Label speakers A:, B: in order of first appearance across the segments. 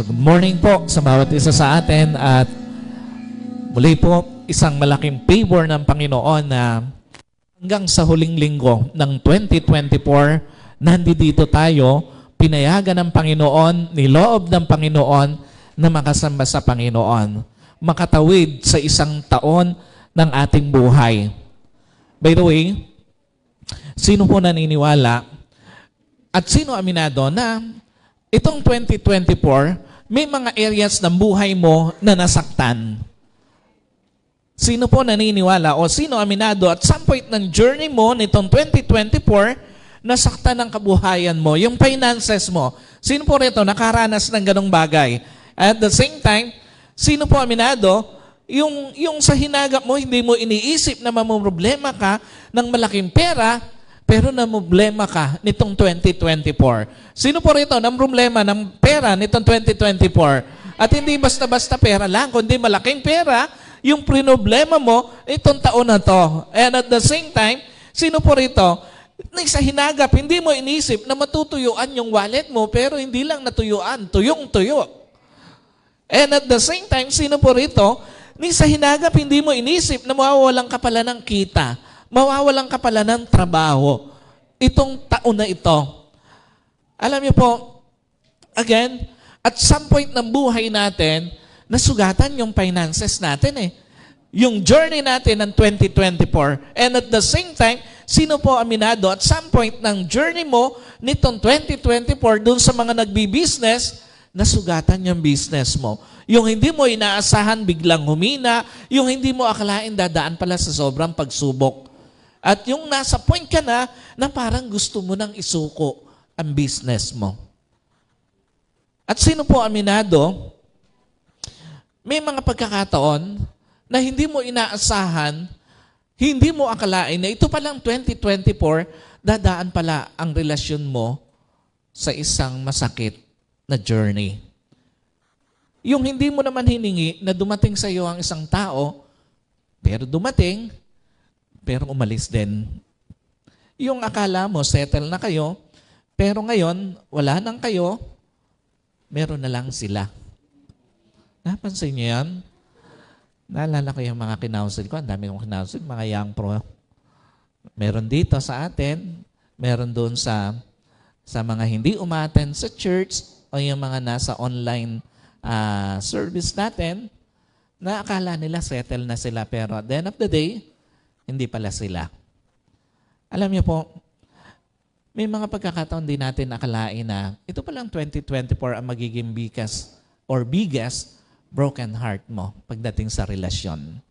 A: Good morning po sa bawat isa sa atin at muli po isang malaking favor ng Panginoon na hanggang sa huling linggo ng 2024, nandito tayo, pinayagan ng Panginoon, niloob ng Panginoon na makasamba sa Panginoon, makatawid sa isang taon ng ating buhay. By the way, sino po naniniwala at sino aminado na itong 2024, may mga areas ng buhay mo na nasaktan? Sino po naniniwala o sino aminado at some point ng journey mo nitong 2024, nasaktan ang kabuhayan mo, yung finances mo? Sino po rito nakaranas ng ganong bagay? At the same time, sino po aminado, yung sa hinagap mo, hindi mo iniisip na mamumroblema ka ng malaking pera, pero namumblema ka nitong 2024. Sino po rito ng problema ng pera nitong 2024? At hindi basta-basta pera lang, kundi malaking pera yung problema mo itong taon na to. And at the same time, sino po rito sa hinagap, hindi mo inisip na matutuyuan yung wallet mo, pero hindi lang natuyuan, tuyong-tuyo. And at the same time, sino po rito sa hinagap, hindi mo inisip na mawawalan ka pala ng kita, mawawalan ka pala ng trabaho itong taon na ito. Alam niyo po, again, at some point ng buhay natin, nasugatan yung finances natin eh. Yung journey natin ng 2024. And at the same time, sino po aminado at some point ng journey mo nitong 2024 dun sa mga nagbi-business, nasugatan yung business mo. Yung hindi mo inaasahan biglang humina, yung hindi mo akalain dadaan pala sa sobrang pagsubok. At yung nasa point ka na parang gusto mo nang isuko ang business mo. At sino po aminado, may mga pagkakataon na hindi mo inaasahan, hindi mo akalain na ito palang 2024, dadaan pala ang relasyon mo sa isang masakit na journey. Yung hindi mo naman hiningi na dumating sa iyo ang isang tao, pero dumating, pero umalis din. Yung akala mo, settle na kayo, pero ngayon, wala nang kayo, meron na lang sila. Napansin niyo yan? Naalala ko yung mga kinounsel ko. Ang dami kong kinounsel, mga young pro. Meron dito sa atin, meron doon sa mga hindi umattend sa church o yung mga nasa online service natin na akala nila settle na sila, pero at the end of the day, hindi pala sila. Alam niyo po, may mga pagkakataon din natin akalain na ito palang 2024 ang magiging biggest broken heart mo pagdating sa relasyon.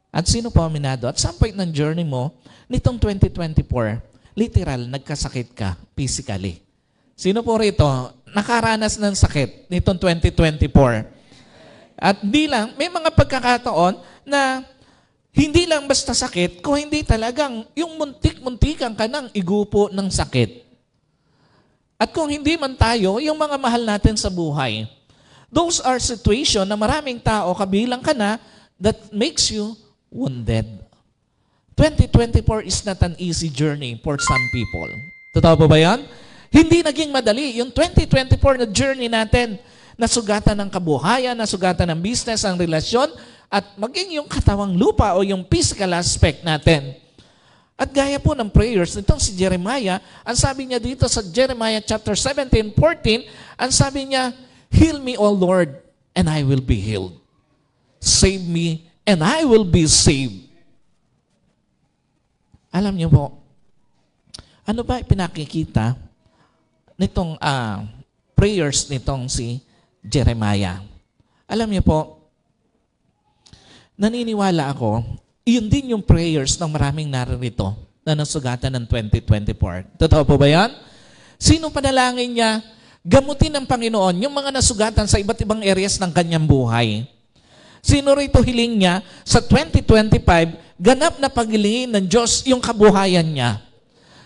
A: At sino po aminado? At some point ng journey mo, nitong 2024, literal, nagkasakit ka physically. Sino po rito nakaranas ng sakit nitong 2024? At di lang, may mga pagkakataon na hindi lang basta sakit, kung hindi talagang yung muntik-muntikan ka ng igupo ng sakit. At kung hindi man tayo, yung mga mahal natin sa buhay, those are situations na maraming tao, kabilang ka na, that makes you wounded. 2024 is not an easy journey for some people. Totoo po ba yan? Hindi naging madali. Yung 2024 na journey natin, nasugatan ng kabuhayan, nasugatan ng business, ang relasyon, at maging yung katawang lupa o yung physical aspect natin. At gaya po ng prayers, nitong si Jeremiah, ang sabi niya dito sa Jeremiah chapter 17:14, ang sabi niya, "Heal me, O Lord, and I will be healed. Save me, and I will be saved." Alam niyo po, ano ba pinakikita nitong prayers nitong si Jeremiah? Alam niyo po, naniniwala ako, yun din yung prayers ng maraming naririto na nasugatan ng 2024. Totoo po ba yan? Sino panalangin niya? Gamutin ng Panginoon yung mga nasugatan sa iba't ibang areas ng kanyang buhay. Sino rito hiling niya sa 2025, ganap na pagalingin ng Diyos yung kabuhayan niya?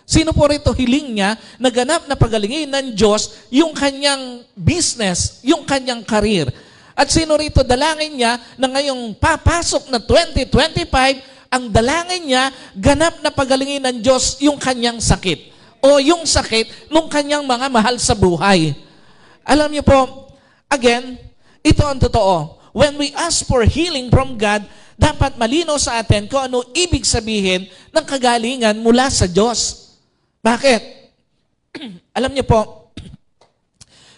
A: Sino po rito hiling niya na ganap na pagalingin ng Diyos yung kanyang business, yung kanyang career? At sino rito dalangin niya na ngayong papasok na 2025, ang dalangin niya, ganap na pagalingin ng Diyos yung kanyang sakit o yung sakit ng kanyang mga mahal sa buhay? Alam niyo po, Again, ito ang totoo. When we ask for healing from God, dapat malinaw sa atin kung ano ibig sabihin ng kagalingan mula sa Diyos. Bakit? Alam niyo po,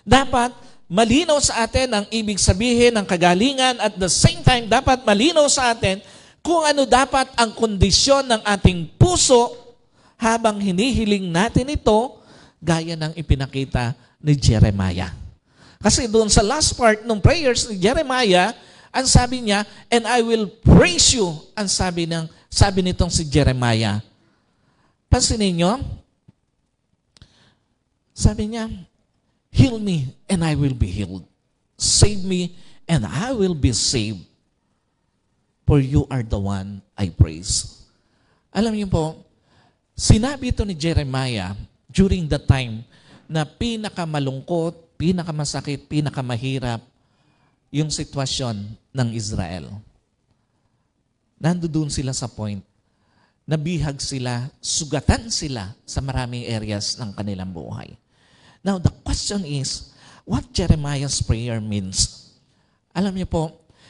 A: dapat malinaw sa atin ang ibig sabihin ng kagalingan at the same time, dapat malinaw sa atin kung ano dapat ang kondisyon ng ating puso habang hinihiling natin ito gaya ng ipinakita ni Jeremiah. Kasi doon sa last part ng prayers ni Jeremiah, ang sabi niya, and I will praise you, ang sabi nitong si Jeremiah. Pansinin niyo, sabi niya, heal me and I will be healed. Save me and I will be saved. For you are the one I praise. Alam niyo po, sinabi ito ni Jeremiah during the time na pinakamalungkot, pinakamasakit, pinakamahirap yung sitwasyon ng Israel. Nandoon sila sa point, nabihag sila, sugatan sila sa maraming areas ng kanilang buhay. Now, the question is, what Jeremiah's prayer means? Alam niyo po,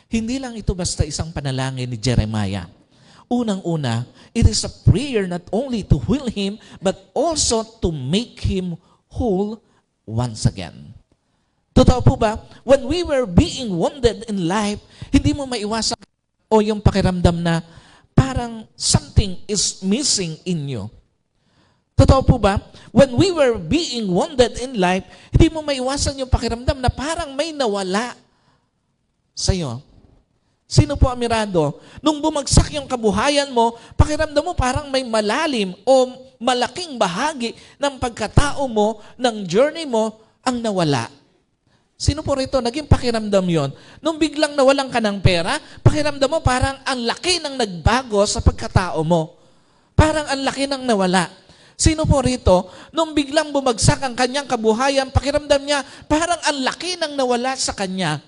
A: hindi lang ito basta isang panalangin ni Jeremiah. Unang-una, it is a prayer not only to heal him, but also to make him whole once again. Totoo po ba? When we were being wounded in life, hindi mo maiwasan o yung pakiramdam na parang something is missing in you. Totoo po ba? When we were being wounded in life, hindi mo maiwasan yung pakiramdam na parang may nawala sa'yo. Sino po amirado? Nung bumagsak yung kabuhayan mo, pakiramdam mo parang may malalim o malaking bahagi ng pagkatao mo, ng journey mo, ang nawala. Sino po rito? Naging pakiramdam yon. Nung biglang nawalan ka ng pera, pakiramdam mo parang ang laki ng nagbago sa pagkatao mo. Parang ang laki ng nawala. Sino po rito? Nung biglang bumagsak ang kanyang kabuhayan, pakiramdam niya parang ang laki ng nawala sa kanya.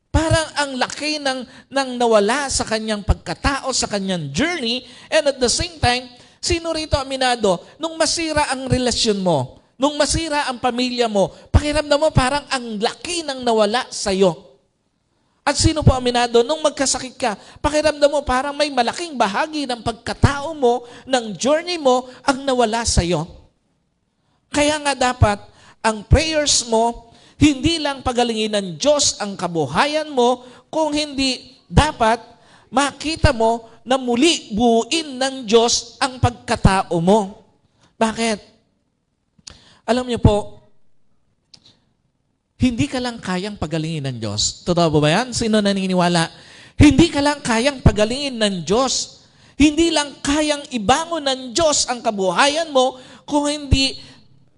A: Parang ang laki ng nawala sa kanyang pagkatao, sa kanyang journey, and at the same time, sino rito aminado? Nung masira ang relasyon mo, nung masira ang pamilya mo, pakiramdam mo parang ang laki ng nawala sa'yo. At sino po aminado? Nung magkasakit ka, pakiramdam mo parang may malaking bahagi ng pagkatao mo, ng journey mo, ang nawala sa'yo. Kaya nga dapat, ang prayers mo, hindi lang pagalingin ng Diyos ang kabuhayan mo, kung hindi dapat makita mo na muli buuin ng Diyos ang pagkatao mo. Bakit? Alam niyo po, hindi ka lang kayang pagalingin ng Diyos. Totoo ba yan? Sino naniniwala? Hindi ka lang kayang pagalingin ng Diyos. Hindi lang kayang ibangon ng Diyos ang kabuhayan mo, kung hindi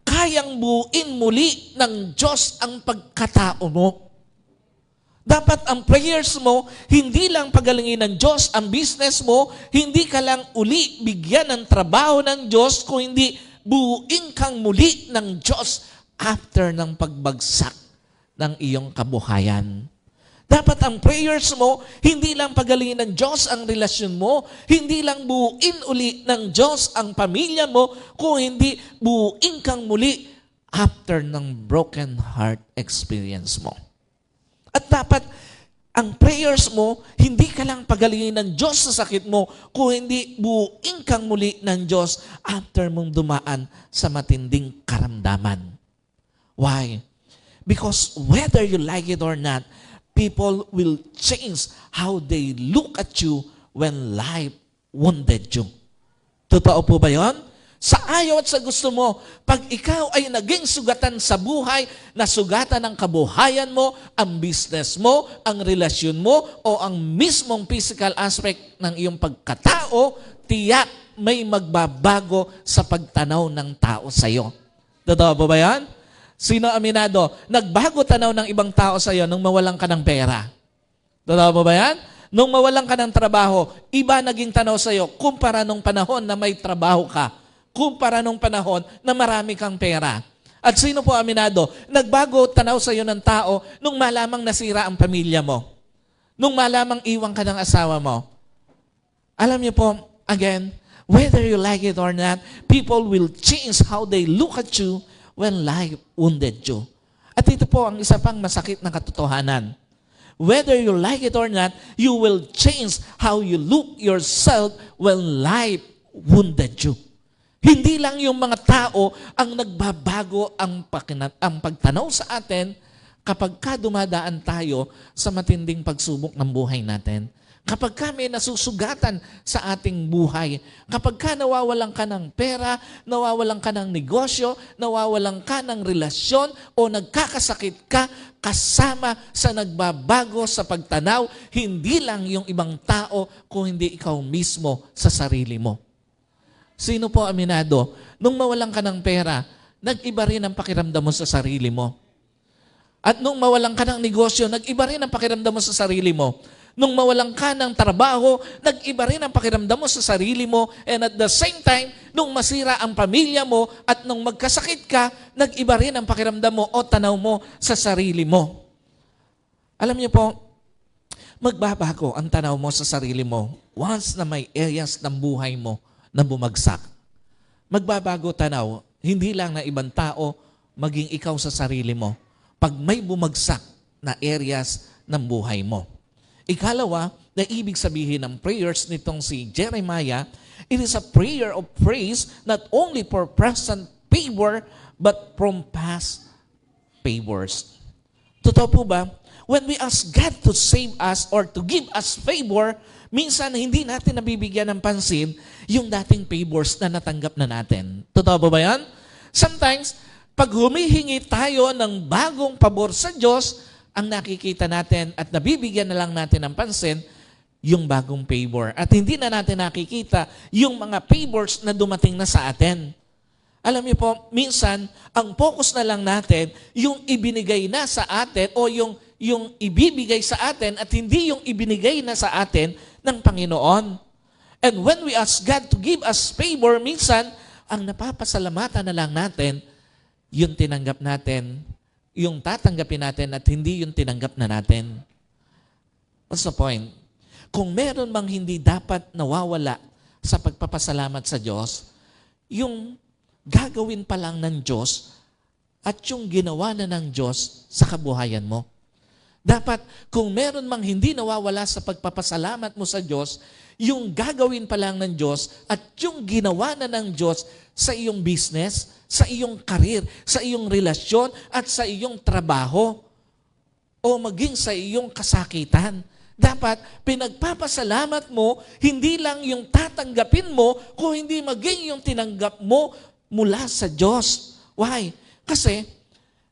A: kayang buuin muli ng Diyos ang pagkatao mo. Dapat ang prayers mo, hindi lang pagalingin ng Diyos ang business mo, hindi ka lang uli bigyan ng trabaho ng Diyos, kung hindi buuin kang muli ng Diyos after ng pagbagsak ng iyong kabuhayan. Dapat ang prayers mo, hindi lang pagalingin ng Diyos ang relasyon mo, hindi lang buuin uli ng Diyos ang pamilya mo, kung hindi buuin kang muli after ng broken heart experience mo. At dapat ang prayers mo, hindi ka lang pagalingin ng Diyos sa sakit mo, kung hindi buuin kang muli ng Diyos after mong dumaan sa matinding karamdaman. Why? Because whether you like it or not, people will change how they look at you when life wounded you. Totoo po ba yun? Sa ayaw at sa gusto mo, pag ikaw ay naging sugatan sa buhay, na sugatan ng kabuhayan mo, ang business mo, ang relasyon mo, o ang mismong physical aspect ng iyong pagkatao, tiyak may magbabago sa pagtanaw ng tao sa iyo. Totoo po ba yan? Sino aminado? Nagbago tanaw ng ibang tao sa iyo nung mawalan ka ng pera. Totoo po ba yan? Nung mawalan ka ng trabaho, iba naging tanaw sa iyo kumpara nung panahon na may trabaho ka. Kumpara nung panahon na marami kang pera. At sino po aminado? Nagbago tanaw sa iyo ng tao nung malamang nasira ang pamilya mo. Nung malamang iwan ka ng asawa mo. Alam niyo po, again, whether you like it or not, people will change how they look at you when life wounded you. At ito po ang isa pang masakit na katotohanan. Whether you like it or not, you will change how you look yourself when life wounded you. Hindi lang yung mga tao ang nagbabago ang pagtanaw sa atin kapag dumadaan tayo sa matinding pagsubok ng buhay natin. Kapag kami nasusugatan sa ating buhay, kapag nawawalan ka ng pera, nawawalan ka ng negosyo, nawawalan ka ng relasyon, o nagkakasakit ka kasama sa nagbabago sa pagtanaw, hindi lang yung ibang tao, kung hindi ikaw mismo sa sarili mo. Sino po aminado? Nung mawalan ka ng pera, nag-iba rin ang pakiramdam mo sa sarili mo. At nung mawalan ka ng negosyo, nag-iba rin ang pakiramdam mo sa sarili mo. Nung mawalan ka ng trabaho, nag-iba rin ang pakiramdam mo sa sarili mo. And at the same time, nung masira ang pamilya mo at nung magkasakit ka, nag-iba rin ang pakiramdam mo o tanaw mo sa sarili mo. Alam niyo po, magbabago ang tanaw mo sa sarili mo once na may areas ng buhay mo na bumagsak. Magbabago tanaw, hindi lang na ibang tao, maging ikaw sa sarili mo. Pag may bumagsak na areas ng buhay mo. Ikalawa, na ibig sabihin ng prayers nitong si Jeremiah, it is a prayer of praise not only for present favor, but from past favors. Totoo po ba? When we ask God to save us or to give us favor, minsan hindi natin nabibigyan ng pansin yung dating favors na natanggap na natin. Totoo ba yan? Sometimes, pag humihingi tayo ng bagong pabor sa Diyos, ang nakikita natin at nabibigyan na lang natin ng pansin, yung bagong favor. At hindi na natin nakikita yung mga favors na dumating na sa atin. Alam niyo po, minsan, ang focus na lang natin, yung ibinigay na sa atin o yung ibibigay sa atin at hindi yung ibinigay na sa atin ng Panginoon. And when we ask God to give us favor, minsan, ang napapasalamatan na lang natin, yung tinanggap natin, yung tatanggapin natin at hindi yung tinanggap na natin. What's the point? Kung meron mang hindi dapat nawawala sa pagpapasalamat sa Diyos, yung gagawin pa lang ng Diyos at yung ginawa na ng Diyos sa kabuhayan mo. Dapat, kung meron mang hindi nawawala sa pagpapasalamat mo sa Diyos, yung gagawin pa lang ng Diyos at yung ginawa na ng Diyos sa iyong business, sa iyong karir, sa iyong relasyon, at sa iyong trabaho, o maging sa iyong kasakitan. Dapat, pinagpapasalamat mo, hindi lang yung tatanggapin mo, kung hindi maging yung tinanggap mo mula sa Diyos. Why? Kasi,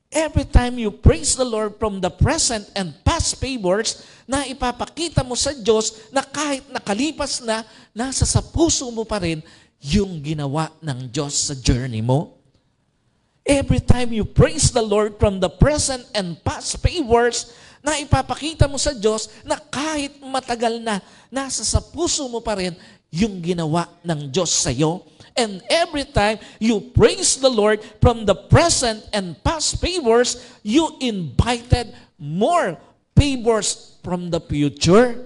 A: every time you praise the Lord from the present and past favors, na ipapakita mo sa Diyos na kahit nakalipas na, nasa sa puso mo pa rin yung ginawa ng Diyos sa journey mo. Every time you praise the Lord from the present and past favors, na ipapakita mo sa Diyos na kahit matagal na, nasa sa puso mo pa rin yung ginawa ng Diyos sa iyo. And every time you praise the Lord from the present and past favors, you invited more favors from the future.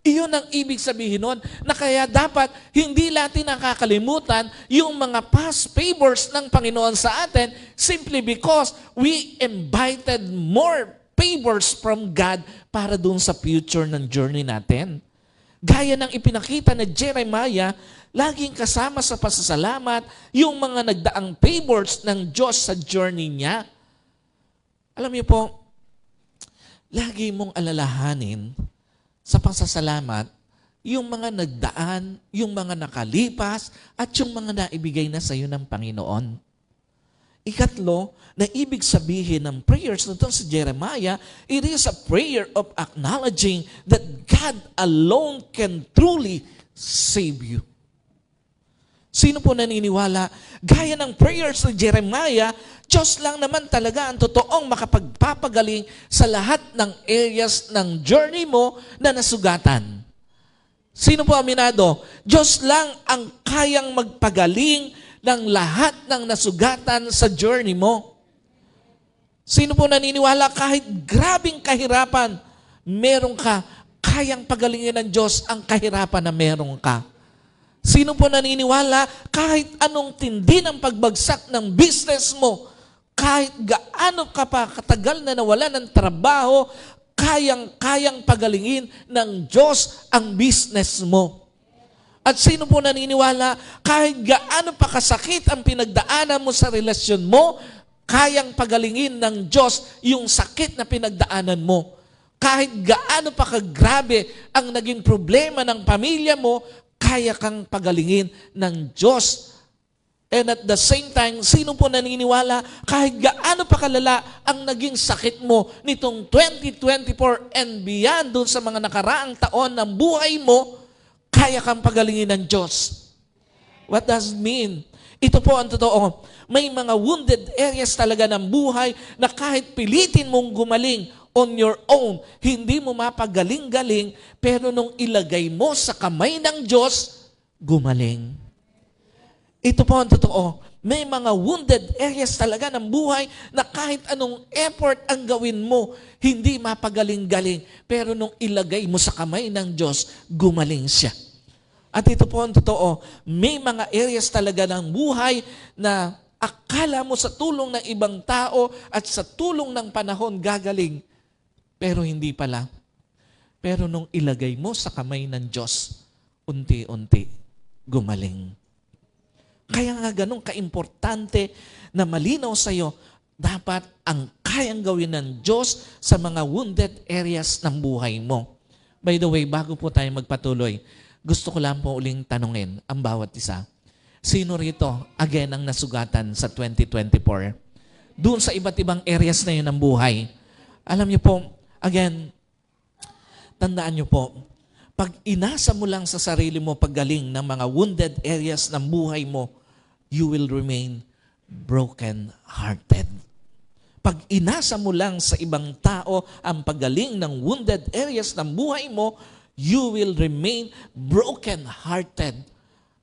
A: Iyon ang ibig sabihin nun, na kaya dapat hindi natin nakakalimutan yung mga past favors ng Panginoon sa atin simply because we invited more favors from God para dun sa future ng journey natin. Gaya ng ipinakita na Jeremiah, laging kasama sa pasasalamat yung mga nagdaang favors ng Diyos sa journey niya. Alam niyo po, lagi mong alalahanin sa pasasalamat yung mga nagdaan, yung mga nakalipas, at yung mga naibigay na sa iyo ng Panginoon. Ikatlo, na ibig sabihin ng prayers nito si Jeremiah, it is a prayer of acknowledging that God alone can truly save you. Sino po naniniwala? Gaya ng prayers ni Jeremiah, Diyos lang naman talaga ang totoong makapagpapagaling sa lahat ng areas ng journey mo na nasugatan. Sino po aminado? Diyos lang ang kayang magpagaling ng lahat ng nasugatan sa journey mo. Sino po naniniwala kahit grabing kahirapan, meron ka, kayang pagalingin ng Diyos ang kahirapan na meron ka? Sino po naniniwala kahit anong tindi ng pagbagsak ng business mo, kahit gaano ka pa katagal na nawala ng trabaho, kayang pagalingin ng Diyos ang business mo. At sino po naniniwala, kahit gaano pa kasakit ang pinagdaanan mo sa relasyon mo, kayang pagalingin ng Diyos yung sakit na pinagdaanan mo. Kahit gaano pa kagrabe ang naging problema ng pamilya mo, kaya kang pagalingin ng Diyos. And at the same time, sino po naniniwala, kahit gaano pa kalala ang naging sakit mo nitong 2024 and beyond doon sa mga nakaraang taon ng buhay mo, kaya kang pagalingin ng Diyos. What does it mean? Ito po ang totoo. May mga wounded areas talaga ng buhay na kahit pilitin mong gumaling on your own, hindi mo mapagaling-galing, pero nung ilagay mo sa kamay ng Diyos, gumaling. Ito po ang totoo. May mga wounded areas talaga ng buhay na kahit anong effort ang gawin mo, hindi mapagaling-galing. Pero nung ilagay mo sa kamay ng Diyos, gumaling siya. At ito po ang totoo. May mga areas talaga ng buhay na akala mo sa tulong ng ibang tao at sa tulong ng panahon gagaling. Pero hindi pala. Pero nung ilagay mo sa kamay ng Diyos, unti-unti gumaling. Kaya nga ganun kaimportante na malinaw sa iyo, dapat ang kayang gawin ng Diyos sa mga wounded areas ng buhay mo. By the way, bago po tayo magpatuloy, gusto ko lang po uling tanungin ang bawat isa. Sino rito, again, ang nasugatan sa 2024? Doon sa iba't ibang areas na yun ng buhay. Alam niyo po, again, tandaan niyo po, pag inasa mo lang sa sarili mo paggaling ng mga wounded areas ng buhay mo, you will remain broken-hearted. Pag inasa mo lang sa ibang tao ang paggaling ng wounded areas ng buhay mo, you will remain broken-hearted.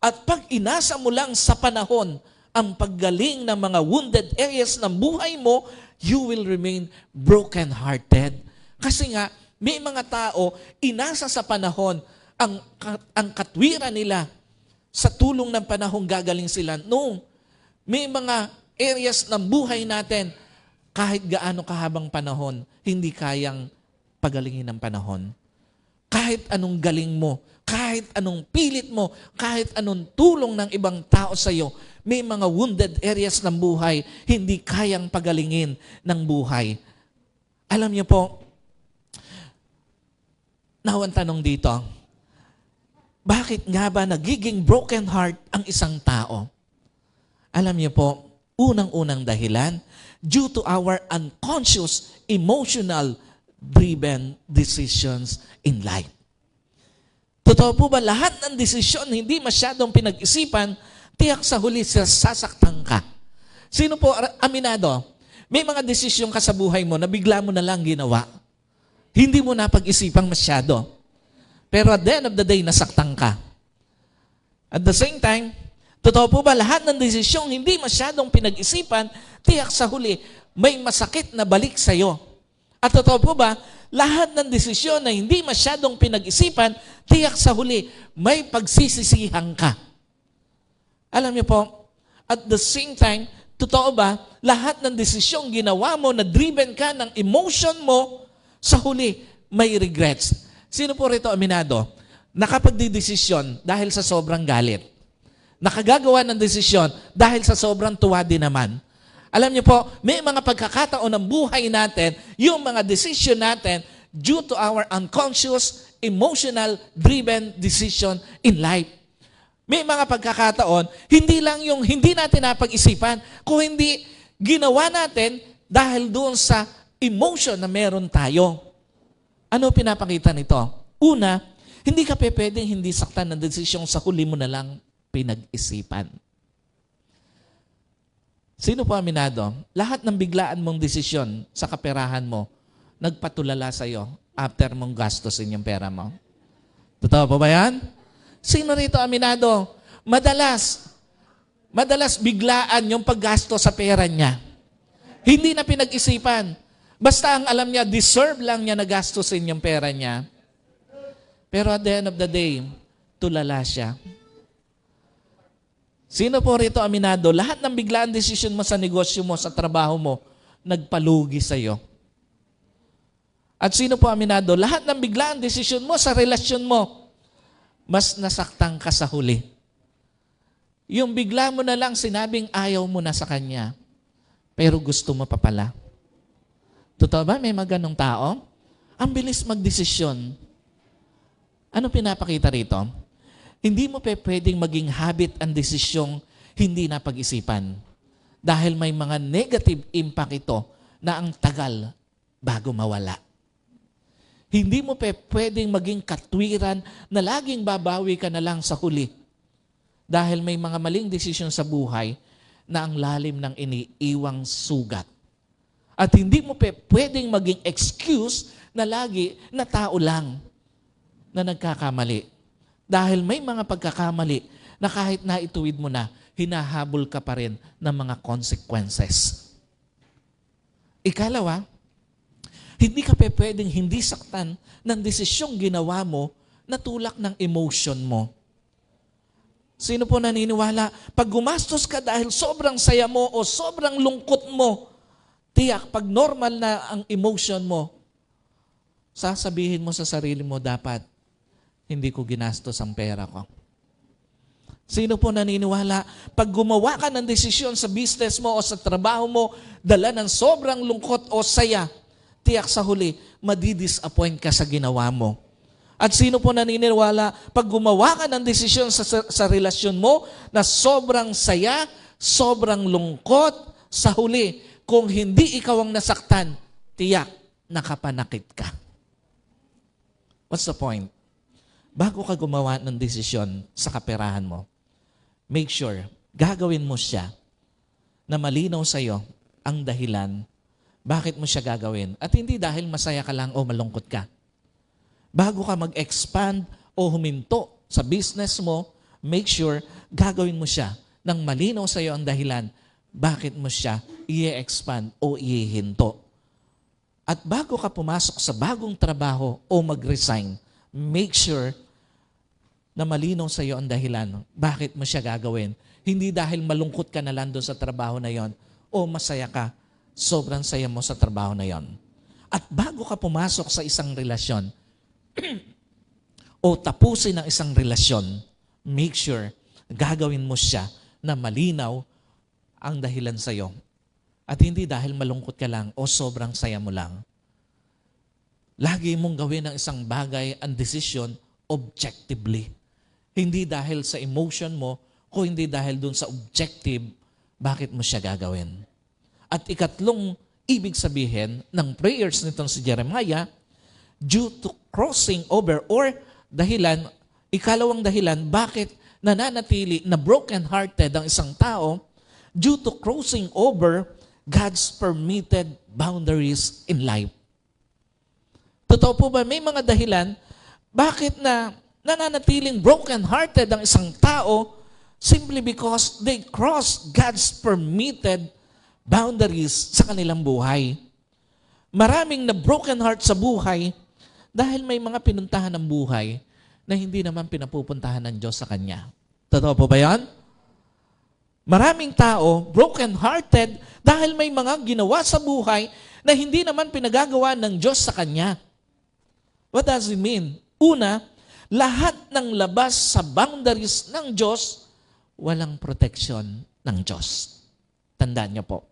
A: At pag inasa mo lang sa panahon ang paggaling ng mga wounded areas ng buhay mo, you will remain broken-hearted. Kasi nga, may mga tao, inasa sa panahon ang katwiran nila. Sa tulong ng panahon gagaling sila. No, may mga areas ng buhay natin, kahit gaano kahabang panahon, hindi kayang pagalingin ng panahon. Kahit anong galing mo, kahit anong pilit mo, kahit anong tulong ng ibang tao sa iyo, may mga wounded areas ng buhay, hindi kayang pagalingin ng buhay. Alam niyo po, ang tanong dito, bakit nga ba nagiging broken heart ang isang tao? Alam niyo po, unang-unang dahilan, due to our unconscious, emotional-driven decisions in life. Totoo po ba, lahat ng desisyon hindi masyadong pinag-isipan, tiyak sa huli sasaktan ka. Sino po, aminado, may mga desisyon ka sa buhay mo na bigla mo na lang ginawa. Hindi mo na pag-isipang masyado. Pero at the end of the day, nasaktan ka. At the same time, totoo po ba, lahat ng desisyong hindi masyadong pinag-isipan, tiyak sa huli, may masakit na balik sa'yo. At totoo po ba, lahat ng desisyon na hindi masyadong pinag-isipan, tiyak sa huli, may pagsisisihan ka. Alam niyo po, at the same time, totoo ba, lahat ng desisyong ginawa mo na driven ka ng emotion mo, sa huli, may regrets. Sino po rito aminado? Nakapagdidesisyon dahil sa sobrang galit. Nakagagawa ng desisyon dahil sa sobrang tuwa din naman. Alam niyo po, may mga pagkakataon ng buhay natin, yung mga desisyon natin, due to our unconscious, emotional-driven decision in life. May mga pagkakataon, hindi lang yung hindi natin napag-isipan, kung hindi ginawa natin dahil doon sa emotion na meron tayo. Ano pinapakita nito? Una, hindi ka pwedeng hindi saktan ng desisyong sa huli mo na lang pinag-isipan. Sino po aminado? Lahat ng biglaan mong desisyon sa kaperahan mo, nagpatulala sa iyo after mong gastusin yung pera mo. Totoo po ba yan? Sino rito aminado? Madalas biglaan yung paggasto sa pera niya. Hindi na pinag-isipan. Basta ang alam niya, deserve lang niya na gastusin yung pera niya. Pero at the end of the day, tulala siya. Sino po rito aminado? Lahat ng biglaan desisyon mo sa negosyo mo, sa trabaho mo, nagpalugi sa'yo. At sino po aminado? Lahat ng biglaan desisyon mo sa relasyon mo, mas nasaktan ka sa huli. Yung bigla mo na lang sinabing ayaw mo na sa kanya, pero gusto mo pa pala. Totoo ba? May mga ganong tao? Ang bilis magdesisyon. Ano pinapakita rito? Hindi mo pwedeng maging habit ang desisyong hindi na pag-isipan. Dahil may mga negative impact ito na ang tagal bago mawala. Hindi mo pwedeng maging katwiran na laging babawi ka na lang sa huli. Dahil may mga maling desisyon sa buhay na ang lalim ng iniiwang sugat. At hindi mo pwedeng maging excuse na lagi na tao lang na nagkakamali. Dahil may mga pagkakamali na kahit naituwid mo na, hinahabol ka pa rin ng mga consequences. Ikalawa, hindi ka pwedeng hindi saktan ng desisyong ginawa mo na tulak ng emotion mo. Sino po naniniwala? Pag gumastos ka dahil sobrang saya mo o sobrang lungkot mo, tiyak, pag normal na ang emotion mo, sasabihin mo sa sarili mo, dapat hindi ko ginastos ang pera ko. Sino po naniniwala? Pag gumawa ka ng desisyon sa business mo o sa trabaho mo, dala ng sobrang lungkot o saya, tiyak sa huli, madidisappoint ka sa ginawa mo. At sino po naniniwala? Pag gumawa ka ng desisyon sa relasyon mo na sobrang saya, sobrang lungkot, sa huli, kung hindi ikaw ang nasaktan, tiyak, nakapanakit ka. What's the point? Bago ka gumawa ng desisyon sa kaperahan mo, make sure, gagawin mo siya na malinaw sa'yo ang dahilan bakit mo siya gagawin. At hindi dahil masaya ka lang o malungkot ka. Bago ka mag-expand o huminto sa business mo, make sure gagawin mo siya nang malinaw sa'yo ang dahilan bakit mo siya i-expand o i-hinto. At bago ka pumasok sa bagong trabaho o mag-resign, make sure na malinaw sa iyo ang dahilan bakit mo siya gagawin. Hindi dahil malungkot ka na lang doon sa trabaho na yon o masaya ka, sobrang saya mo sa trabaho na yon. At bago ka pumasok sa isang relasyon o tapusin ang isang relasyon, make sure gagawin mo siya na malinaw ang dahilan sa iyo. At hindi dahil malungkot ka lang o sobrang saya mo lang. Lagi mong gawin ang isang bagay, ang decision, objectively. Hindi dahil sa emotion mo, o hindi dahil dun sa objective, bakit mo siya gagawin. At ikatlong ibig sabihin ng prayers nitong si Jeremiah, due to crossing over or dahilan, ikalawang dahilan, bakit nananatili na broken-hearted ang isang tao, due to crossing over God's permitted boundaries in life. Totoo po ba, may mga dahilan, bakit nananatiling broken-hearted ang isang tao simply because they cross God's permitted boundaries sa kanilang buhay. Maraming na broken heart sa buhay dahil may mga pinuntahan ng buhay na hindi naman pinapupuntahan ng Diyos sa kanya. Totoo po ba yan? Maraming tao broken-hearted dahil may mga ginawa sa buhay na hindi naman pinagagawa ng Diyos sa kanya. What does it mean? Una, lahat ng labas sa boundaries ng Diyos, walang protection ng Diyos. Tandaan niyo po.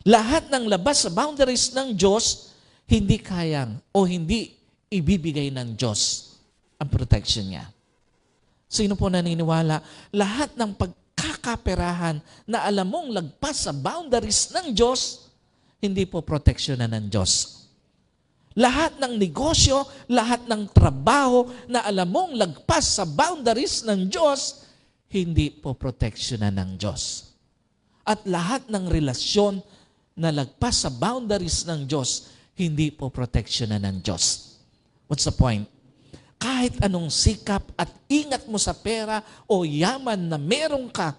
A: Lahat ng labas sa boundaries ng Diyos, hindi kayang o hindi ibibigay ng Diyos ang protection niya. Sino po naniniwala? Lahat ng pagkakaperahan na alam mong lagpas sa boundaries ng Diyos, hindi po protection na ng Diyos. Lahat ng negosyo, lahat ng trabaho na alam mong lagpas sa boundaries ng Diyos, hindi po proteksyonan ng Diyos. At lahat ng relasyon na lagpas sa boundaries ng Diyos, hindi po proteksyonan ng Diyos. What's the point? Kahit anong sikap at ingat mo sa pera o yaman na meron ka,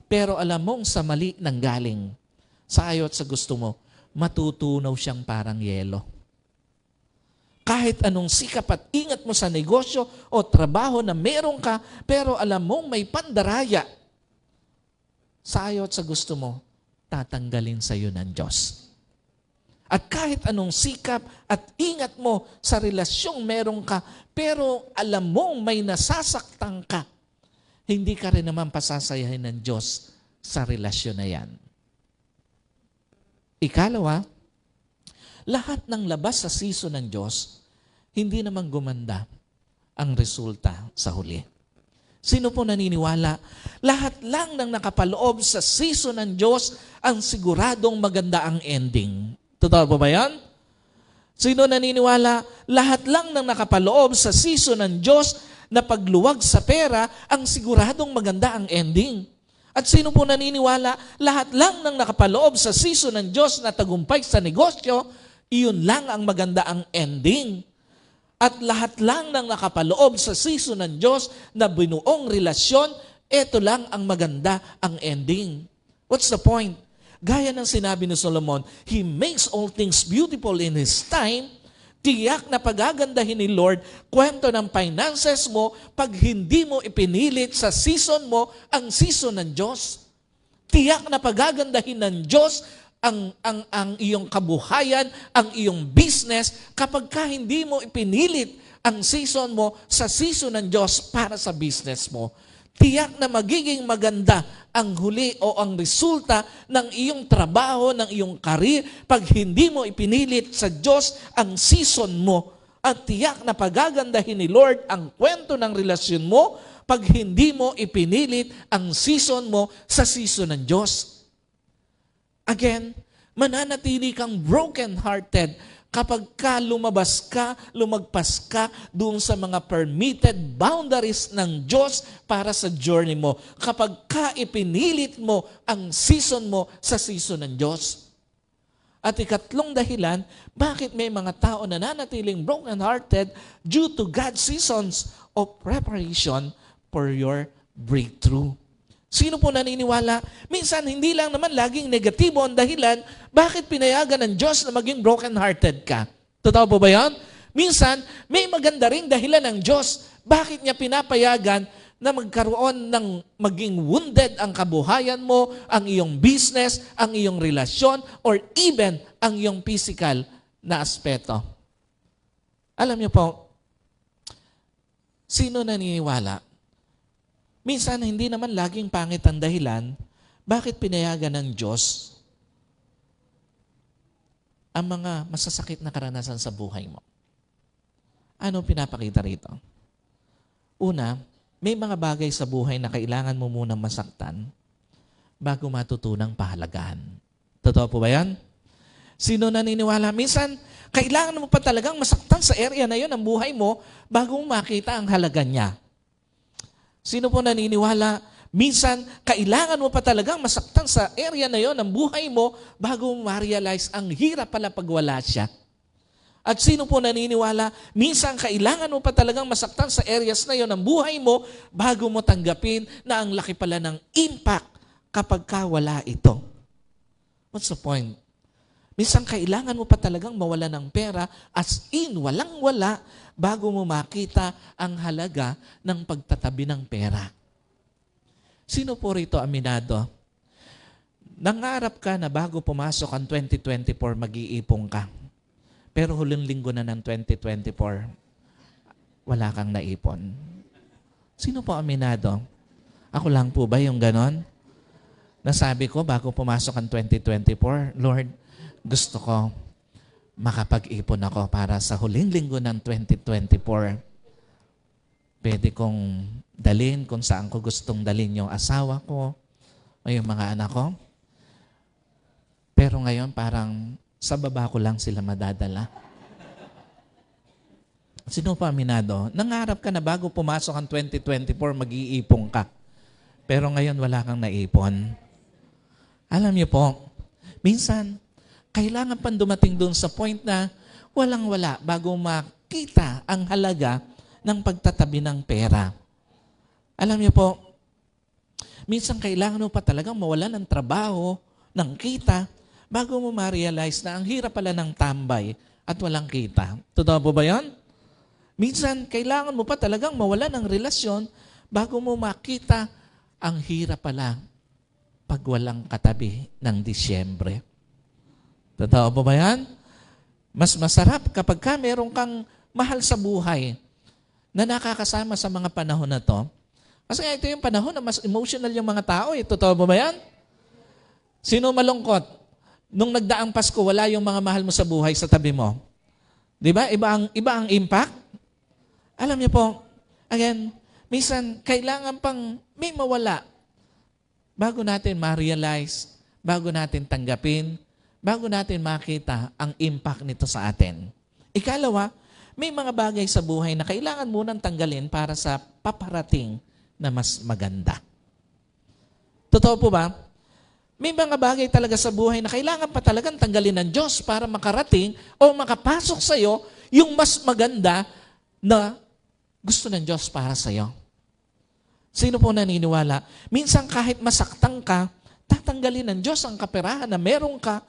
A: pero alam mong sa mali nanggaling, sa ayaw at sa gusto mo, matutunaw siyang parang yelo. Kahit anong sikap at ingat mo sa negosyo o trabaho na meron ka, pero alam mong may pandaraya, sa ayaw at sa gusto mo, tatanggalin sa iyo ng Diyos. At kahit anong sikap at ingat mo sa relasyong meron ka, pero alam mong may nasasaktan ka, hindi ka rin naman pasasayahin ng Diyos sa relasyon na yan. Ikalawa, lahat ng labas sa season ng Diyos, hindi naman gumanda ang resulta sa huli. Sino po naniniwala? Lahat lang ng nakapaloob sa season ng Diyos ang siguradong maganda ang ending. Totoo po ba yan? Sino naniniwala? Lahat lang ng nakapaloob sa season ng Diyos na pagluwag sa pera ang siguradong maganda ang ending. At sino po naniniwala? Lahat lang ng nakapaloob sa season ng Diyos na tagumpay sa negosyo, iyon lang ang maganda ang ending. At lahat lang ng nakapaloob sa season ng Diyos na binuong relasyon, ito lang ang maganda ang ending. What's the point? Gaya ng sinabi ni Solomon, He makes all things beautiful in His time. Tiyak na pagagandahin ni Lord, kwento ng finances mo, pag hindi mo ipinilit sa season mo, ang season ng Diyos. Tiyak na pagagandahin ng Diyos ang iyong kabuhayan, ang iyong business, kapag ka hindi mo ipinilit ang season mo sa season ng Diyos para sa business mo. Tiyak na magiging maganda ang huli o ang resulta ng iyong trabaho, ng iyong career, pag hindi mo ipinilit sa Diyos ang season mo. At tiyak na pagagandahin ni Lord ang kwento ng relasyon mo, pag hindi mo ipinilit ang season mo sa season ng Diyos. Again, mananatili kang broken-hearted kapag lumagpas ka doon sa mga permitted boundaries ng Diyos para sa journey mo. Kapag ipinilit mo ang season mo sa season ng Diyos. At ikatlong dahilan, bakit may mga tao na nanatiling broken-hearted due to God's seasons of preparation for your breakthrough. Sino po naniniwala? Minsan, hindi lang naman laging negatibo ang dahilan, bakit pinayagan ng Diyos na maging broken-hearted ka? Totoo po ba yan? Minsan, may maganda ring dahilan ng Diyos. Bakit niya pinapayagan na magkaroon ng maging wounded ang kabuhayan mo, ang iyong business, ang iyong relasyon, or even ang iyong physical na aspeto? Alam niyo po, sino naniniwala? Minsan, hindi naman laging pangit ang dahilan, bakit pinayagan ng Diyos ang mga masasakit na karanasan sa buhay mo. Ano pinapakita rito? Una, may mga bagay sa buhay na kailangan mo munang masaktan bago matutunang pahalagahan. Totoo po ba yan? Sino naniniwala? Minsan, kailangan mo pa talagang masaktan sa area na yun ng buhay mo bago mo makita ang halaga niya. Sino po naniniwala? Minsan, kailangan mo pa talagang masaktan sa area na yon ng buhay mo bago mo ma-realize ang hirap pala pag wala siya. At sino po naniniwala? Minsan, kailangan mo pa talagang masaktan sa areas na yon ng buhay mo bago mo tanggapin na ang laki pala ng impact kapag wala ito. What's the point? Minsan, kailangan mo pa talagang mawala ng pera as in walang-wala bago mo makita ang halaga ng pagtatabi ng pera. Sino po rito aminado? Nangarap ka na bago pumasok ang 2024, mag-iipon ka. Pero huling linggo na ng 2024, wala kang naipon. Sino po aminado? Ako lang po ba yung ganon? Nasabi ko bago pumasok ang 2024, Lord, gusto ko makapag-ipon ako para sa huling linggo ng 2024. Pwede kong dalhin kung saan ko gustong dalhin yung asawa ko o yung mga anak ko. Pero ngayon parang sa baba ko lang sila madadala. Sino pa aminado? Nangarap ka na bago pumasok ang 2024, mag-iipon ka. Pero ngayon wala kang naipon. Alam niyo po, minsan, kailangan pang dumating doon sa point na walang-wala bago makita ang halaga ng pagtatabi ng pera. Alam niyo po, minsan kailangan mo pa talagang mawalan ng trabaho, ng kita, bago mo ma-realize na ang hirap pala ng tambay at walang kita. Totoo po ba yan? Minsan, kailangan mo pa talagang mawalan ng relasyon bago mo makita ang hirap pala pag walang katabi ng Disyembre. Totoo po ba yan? Mas masarap kapag meron kang mahal sa buhay na nakakasama sa mga panahon na to. Kasi ito yung panahon na mas emotional yung mga tao. Totoo ba yan? Sino malungkot? Nung nagdaang Pasko, wala yung mga mahal mo sa buhay sa tabi mo. Di ba? Iba ang impact. Alam niyo po, again, minsan kailangan pang may mawala bago natin ma-realize, bago natin tanggapin, bago natin makita ang impact nito sa atin. Ikalawa, may mga bagay sa buhay na kailangan munang tanggalin para sa paparating na mas maganda. Totoo po ba? May mga bagay talaga sa buhay na kailangan pa talagang tanggalin ng Diyos para makarating o makapasok sa iyo yung mas maganda na gusto ng Diyos para sa iyo. Sino po naniniwala? Minsan kahit masaktan ka, tatanggalin ng Diyos ang kaperahan na meron ka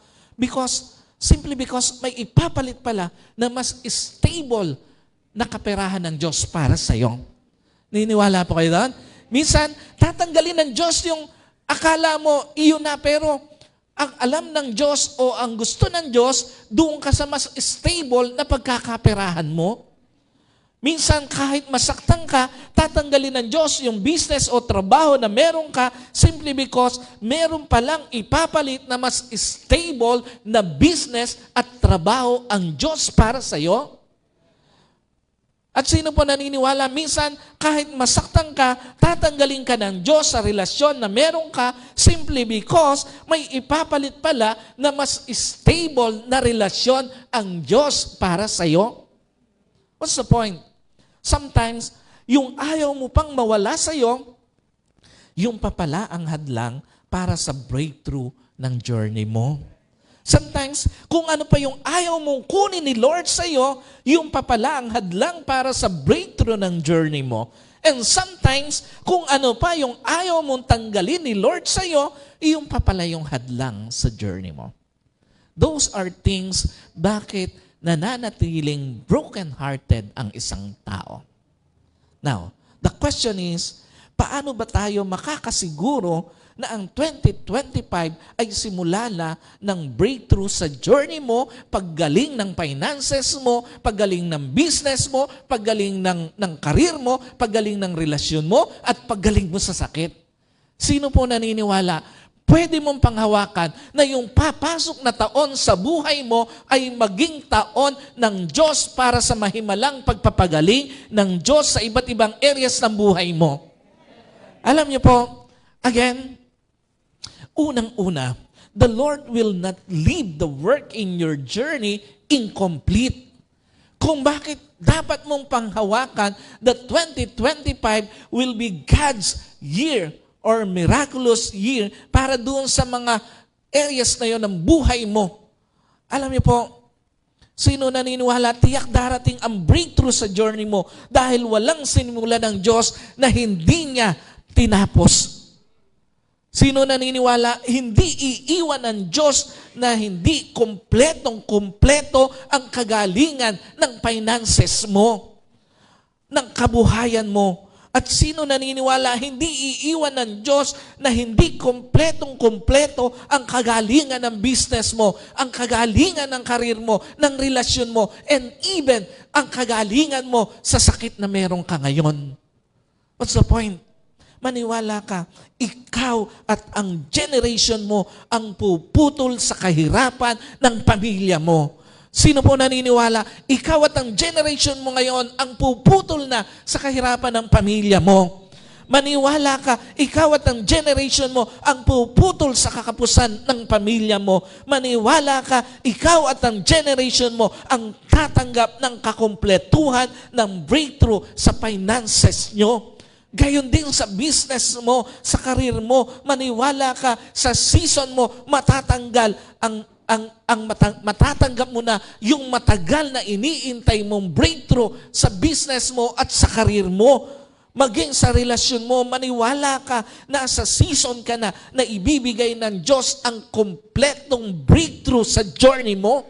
A: simply because may ipapalit pala na mas stable na kaperahan ng Diyos para sa iyo. Naniniwala po kayo doon? Minsan, tatanggalin ng Diyos yung akala mo, iyon na, pero ang alam ng Diyos o ang gusto ng Diyos, doon ka sa mas stable na pagkakaperahan mo. Minsan, kahit masaktan ka, tatanggalin ng Diyos yung business o trabaho na meron ka simply because meron palang ipapalit na mas stable na business at trabaho ang Diyos para sa iyo. At sino po naniniwala, minsan kahit masaktan ka, tatanggalin ka ng Diyos sa relasyon na meron ka simply because may ipapalit pala na mas stable na relasyon ang Diyos para sa iyo. What's the point? Sometimes, yung ayaw mo pang mawala sa iyo, yung papala ang hadlang para sa breakthrough ng journey mo. Sometimes, kung ano pa yung ayaw mong kunin ni Lord sa iyo, yung papala ang hadlang para sa breakthrough ng journey mo. And sometimes, kung ano pa yung ayaw mong tanggalin ni Lord sa iyo, yung papala yung hadlang sa journey mo. Those are things bakit nananatiling broken-hearted ang isang tao. Now, the question is, paano ba tayo makakasiguro na ang 2025 ay simula na ng breakthrough sa journey mo, paggaling ng finances mo, paggaling ng business mo, paggaling ng career mo, paggaling ng relasyon mo, at paggaling mo sa sakit? Sino po naniniwala? Pwede mong panghawakan na yung papasok na taon sa buhay mo ay maging taon ng Diyos para sa mahimalang pagpapagaling ng Diyos sa iba't ibang areas ng buhay mo. Alam niyo po, again, unang-una, the Lord will not leave the work in your journey incomplete. Kung bakit dapat mong panghawakan that 2025 will be God's year or miraculous year para doon sa mga areas na yon ng buhay mo. Alam niyo po, sino naniniwala, tiyak darating ang breakthrough sa journey mo dahil walang sinimula ng Diyos na hindi niya tinapos. Sino naniniwala, hindi iiwan ng Diyos na hindi kompletong-kompleto ang kagalingan ng finances mo, ng kabuhayan mo. At sino naniniwala, hindi iiwan ng Diyos na hindi kompletong-kompleto ang kagalingan ng business mo, ang kagalingan ng karir mo, ng relasyon mo, and even ang kagalingan mo sa sakit na meron ka ngayon. What's the point? Maniwala ka, ikaw at ang generation mo ang puputol sa kahirapan ng pamilya mo. Sino po naniniwala? Ikaw at ang generation mo ngayon ang puputol na sa kahirapan ng pamilya mo. Maniwala ka, ikaw at ang generation mo ang puputol sa kakapusan ng pamilya mo. Maniwala ka, ikaw at ang generation mo ang tatanggap ng kakumpletuhan ng breakthrough sa finances nyo. Gayon din sa business mo, sa karir mo, maniwala ka, sa season mo, matatanggal matatanggap mo na yung matagal na iniintay mong breakthrough sa business mo at sa karir mo. Maging sa relasyon mo, maniwala ka na sa season ka na ibibigay ng Diyos ang kompletong breakthrough sa journey mo.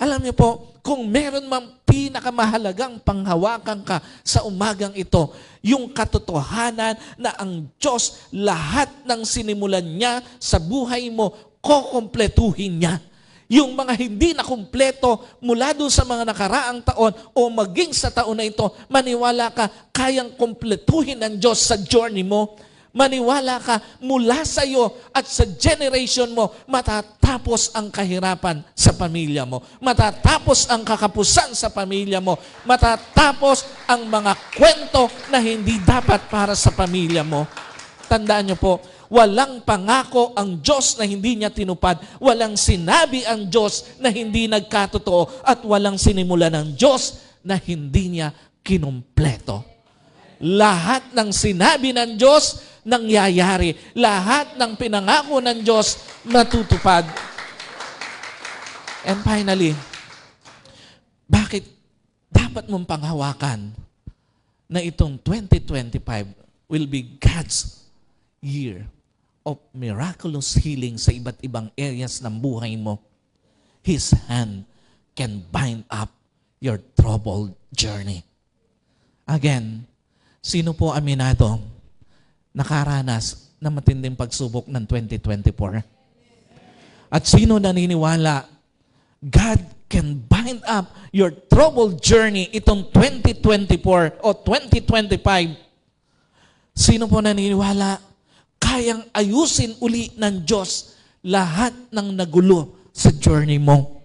A: Alam niyo po, kung meron mang pinakamahalagang panghawakan ka sa umagang ito, yung katotohanan na ang Diyos, lahat ng sinimulan niya sa buhay mo, kukumpletuhin niya. Yung mga hindi na kumpleto mula doon sa mga nakaraang taon o maging sa taon na ito, maniwala ka, kayang kumpletuhin ng Diyos sa journey mo. Maniwala ka, mula sa iyo at sa generation mo, matatapos ang kahirapan sa pamilya mo. Matatapos ang kakapusan sa pamilya mo. Matatapos ang mga kwento na hindi dapat para sa pamilya mo. Tandaan niyo po, walang pangako ang Diyos na hindi niya tinupad. Walang sinabi ang Diyos na hindi nagkatotoo. At walang sinimula ng Diyos na hindi niya kinumpleto. Lahat ng sinabi ng Diyos, nangyayari. Lahat ng pinangako ng Diyos, matutupad. And finally, bakit dapat mong panghawakan na itong 2025 will be God's year of miraculous healing sa iba't ibang areas ng buhay mo? His hand can bind up your troubled journey. Again, sino po aminado nakaranas ng matinding pagsubok ng 2024? At sino naniniwala God can bind up your troubled journey itong 2024 o 2025? Sino po naniniwala kayang ayusin uli ng Diyos lahat ng nagulo sa journey mo?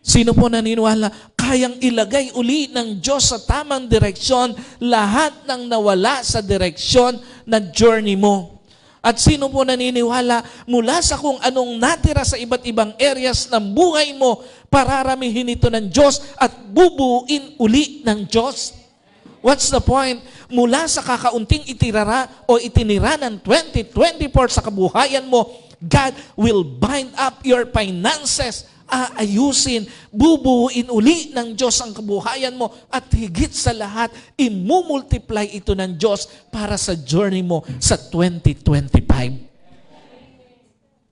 A: Sino po naniniwala kayang ilagay uli ng Diyos sa tamang direksyon lahat ng nawala sa direksyon na journey mo? At sino po naniniwala mula sa kung anong natira sa iba't ibang areas ng buhay mo, pararamihin ito ng Diyos at bubuuin uli ng Diyos? What's the point? Mula sa kakaunting itinira o itinira ng 2024 sa kabuhayan mo, God will bind up your finances, aayusin, bubuuin uli ng Diyos ang kabuhayan mo at higit sa lahat, imumultiply ito ng Diyos para sa journey mo sa 2025.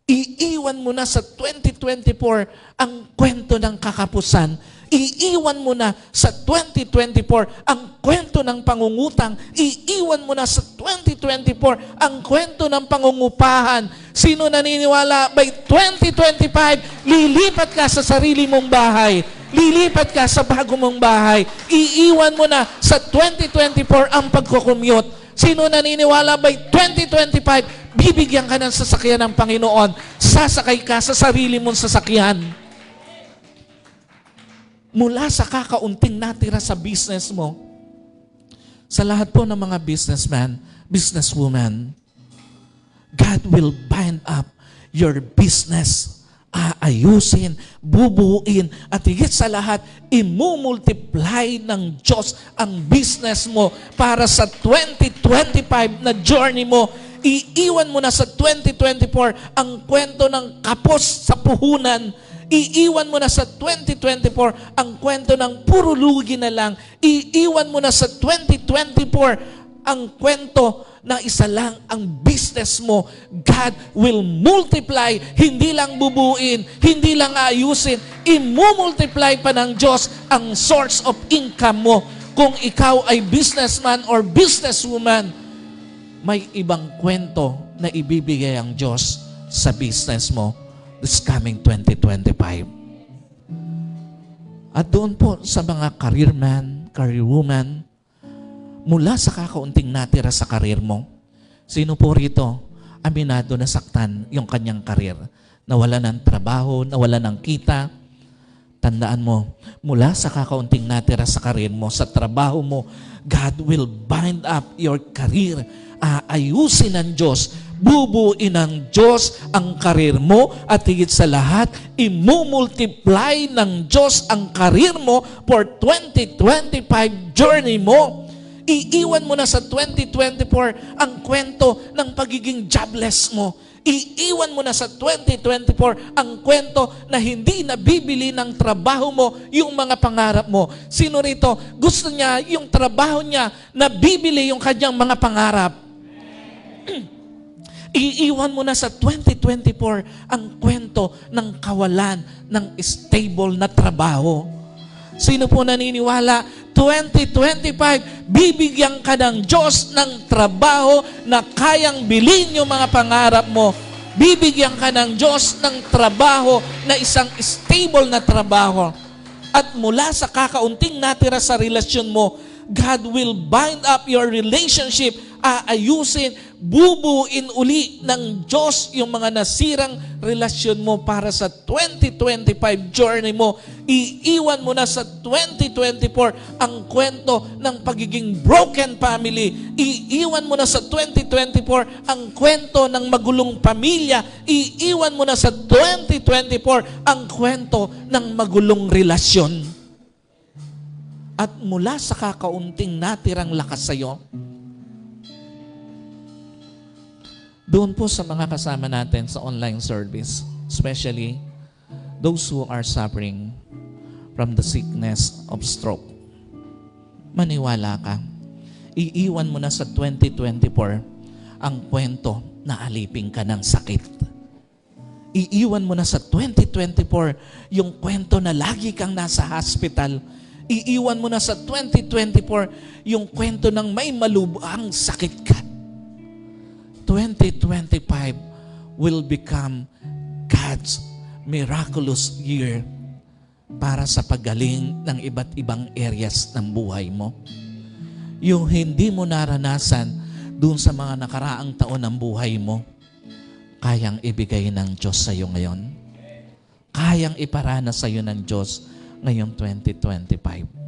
A: Iiwan mo na sa 2024 ang kwento ng kakapusan. Iiwan mo na sa 2024 ang kwento ng pangungutang. Iiwan mo na sa 2024 ang kwento ng pangungupahan. Sino naniniwala by 2025, lilipat ka sa sarili mong bahay. Lilipat ka sa bago mong bahay. Iiwan mo na sa 2024 ang pagkukommute. Sino naniniwala by 2025, bibigyan ka ng sasakyan ng Panginoon. Sasakay ka sa sarili mong sasakyan. Mula sa kakaunting natira sa business mo, sa lahat po ng mga businessman, businesswoman, God will bind up your business. Aayusin, bubuuin, at higit sa lahat, imumultiply ng Diyos ang business mo para sa 2025 na journey mo. Iiwan mo na sa 2024 ang kwento ng kapos sa puhunan. Iiwan mo na sa 2024 ang kwento ng puro lugi na lang. Iiwan mo na sa 2024 ang kwento na isa lang ang business mo. God will multiply, hindi lang bubuin, hindi lang ayusin, imumultiply pa ng Diyos ang source of income mo. Kung ikaw ay businessman or businesswoman, may ibang kwento na ibibigay ang Diyos sa business mo this coming 2025. At doon po sa mga careerman, careerwoman, mula sa kakaunting natira sa karir mo, sino po rito aminado na saktan yung kanyang karir? Nawala ng trabaho, nawala ng kita. Tandaan mo, mula sa kakaunting natira sa karir mo, sa trabaho mo, God will bind up your career. Aayusin ng Diyos, bubuin ng Diyos ang karir mo at higit sa lahat, imumultiply ng Diyos ang karir mo for 2025 journey mo. Iiwan mo na sa 2024 ang kwento ng pagiging jobless mo. Iiwan mo na sa 2024 ang kwento na hindi nabibili ng trabaho mo yung mga pangarap mo. Sino rito gusto niya yung trabaho niya nabibili yung kanyang mga pangarap? Iiwan mo na sa 2024 ang kwento ng kawalan ng stable na trabaho. Sino po naniniwala? 2025, bibigyan ka ng Diyos ng trabaho na kayang bilhin yung mga pangarap mo. Bibigyan ka ng Diyos ng trabaho na isang stable na trabaho. At mula sa kakaunting natira sa relasyon mo, God will bind up your relationship, aayusin, bubuin uli ng Diyos yung mga nasirang relasyon mo para sa 2025 journey mo. Iiwan mo na sa 2024 ang kwento ng pagiging broken family. Iiwan mo na sa 2024 ang kwento ng magulong pamilya. Iiwan mo na sa 2024 ang kwento ng magulong relasyon. At mula sa kakaunting natirang lakas sa iyo, doon po sa mga kasama natin sa online service, especially those who are suffering from the sickness of stroke, maniwala ka, iiwan mo na sa 2024 ang kwento na alipin ka ng sakit. Iiwan mo na sa 2024 yung kwento na lagi kang nasa hospital. Iiwan mo na sa 2024 yung kwento ng may malubhang sakit ka. 2025 will become God's miraculous year para sa paggaling ng iba't ibang areas ng buhay mo. Yung hindi mo naranasan dun sa mga nakaraang taon ng buhay mo, kayang ibigay ng Diyos sa iyo ngayon. Kayang iparana sa iyo ng Diyos ngayong 2025.